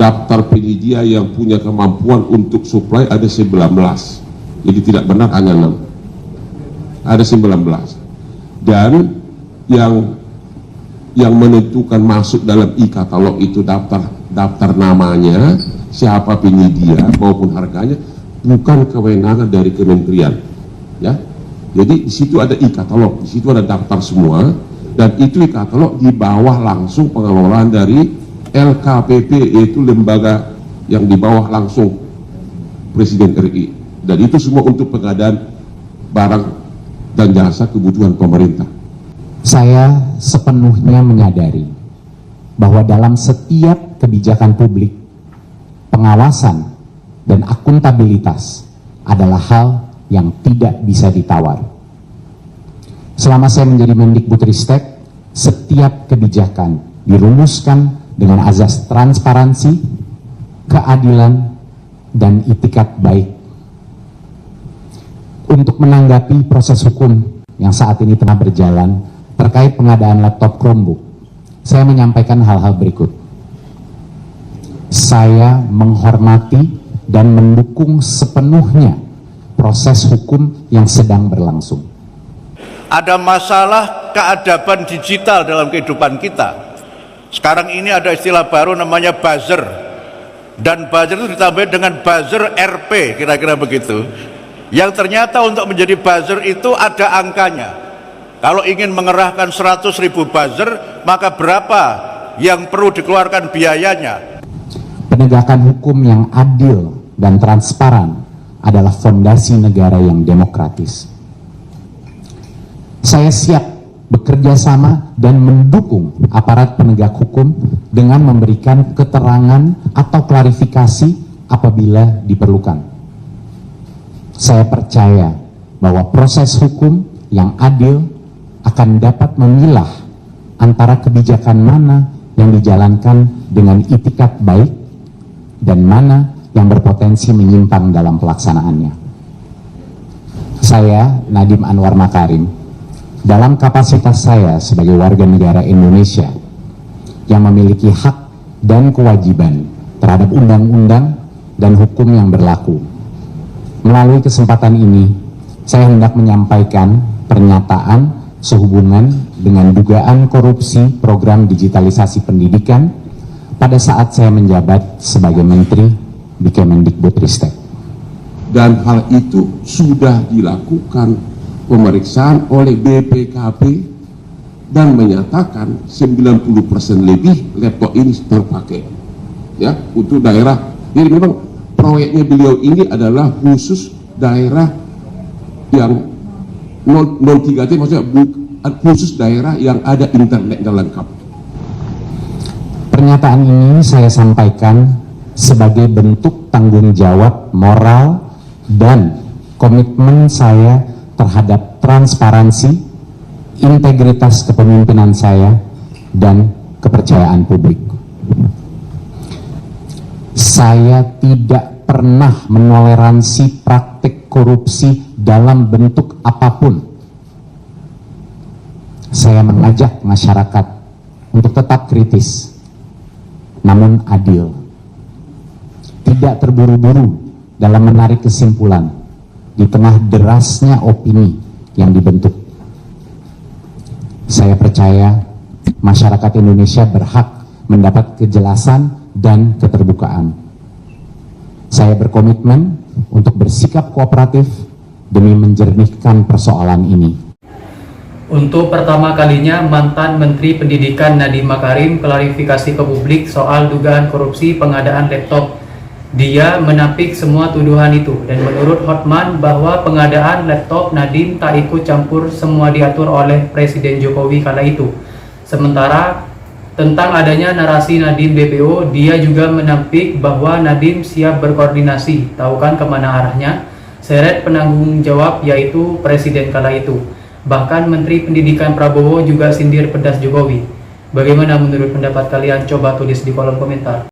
daftar penyedia yang punya kemampuan untuk supply ada 19. Jadi tidak benar hanya 6. Ada 19. Dan yang menentukan masuk dalam e-katalog itu daftar namanya, siapa penyedia maupun harganya, bukan kewenangan dari kementerian, ya. Jadi di situ ada e-katalog, di situ ada daftar semua, dan itu e-katalog di bawah langsung pengelolaan dari LKPP, yaitu lembaga yang di bawah langsung Presiden RI, dan itu semua untuk pengadaan barang dan jasa kebutuhan pemerintah. Saya sepenuhnya menyadari bahwa dalam setiap kebijakan publik, pengawasan dan akuntabilitas adalah hal yang tidak bisa ditawar. Selama saya menjadi Mendikbudristek, setiap kebijakan dirumuskan dengan azas transparansi, keadilan, dan itikat baik. Untuk menanggapi proses hukum yang saat ini tengah berjalan terkait pengadaan laptop Chromebook, saya menyampaikan hal-hal berikut. Saya menghormati dan mendukung sepenuhnya proses hukum yang sedang berlangsung. Ada masalah keadaban digital dalam kehidupan kita. Sekarang ini ada istilah baru namanya buzzer. Dan buzzer itu ditambah dengan buzzer RP, kira-kira begitu. Yang ternyata untuk menjadi buzzer itu ada angkanya. Kalau ingin mengerahkan 100.000 buzzer, maka berapa yang perlu dikeluarkan biayanya? Penegakan hukum yang adil dan transparan adalah fondasi negara yang demokratis. Saya siap bekerja sama dan mendukung aparat penegak hukum dengan memberikan keterangan atau klarifikasi apabila diperlukan. Saya percaya bahwa proses hukum yang adil akan dapat memilah antara kebijakan mana yang dijalankan dengan itikat baik dan mana yang berpotensi menyimpang dalam pelaksanaannya. Saya, Nadiem Anwar Makarim, dalam kapasitas saya sebagai warga negara Indonesia yang memiliki hak dan kewajiban terhadap undang-undang dan hukum yang berlaku. Melalui kesempatan ini, saya hendak menyampaikan pernyataan sehubungan dengan dugaan korupsi program digitalisasi pendidikan pada saat saya menjabat sebagai Menteri di Kemendikbudristek. Dan hal itu sudah dilakukan pemeriksaan oleh BPKP dan menyatakan 90% lebih laptop ini terpakai, ya, untuk daerah. Jadi memang proyeknya beliau ini adalah khusus daerah yang 03T, maksudnya khusus daerah yang ada internet yang lengkap. Pernyataan ini saya sampaikan sebagai bentuk tanggung jawab moral dan komitmen saya terhadap transparansi, integritas kepemimpinan saya, dan kepercayaan publik. Saya tidak pernah menoleransi praktik korupsi dalam bentuk apapun. Saya mengajak masyarakat untuk tetap kritis, namun adil. Tidak terburu-buru dalam menarik kesimpulan di tengah derasnya opini yang dibentuk. Saya percaya masyarakat Indonesia berhak mendapat kejelasan dan keterbukaan. Saya berkomitmen untuk bersikap kooperatif demi menjernihkan persoalan ini. Untuk pertama kalinya, mantan Menteri Pendidikan Nadiem Makarim klarifikasi ke publik soal dugaan korupsi pengadaan laptop. Dia menampik semua tuduhan itu, dan menurut Hotman bahwa pengadaan laptop Nadiem tak ikut campur, semua diatur oleh Presiden Jokowi kala itu. Sementara tentang adanya narasi Nadiem DPO, dia juga menampik bahwa Nadiem siap berkoordinasi, tahu kan kemana arahnya, seret penanggung jawab yaitu Presiden kala itu. Bahkan Menteri Pendidikan Prabowo juga sindir pedas Jokowi. Bagaimana menurut pendapat kalian? Coba tulis di kolom komentar.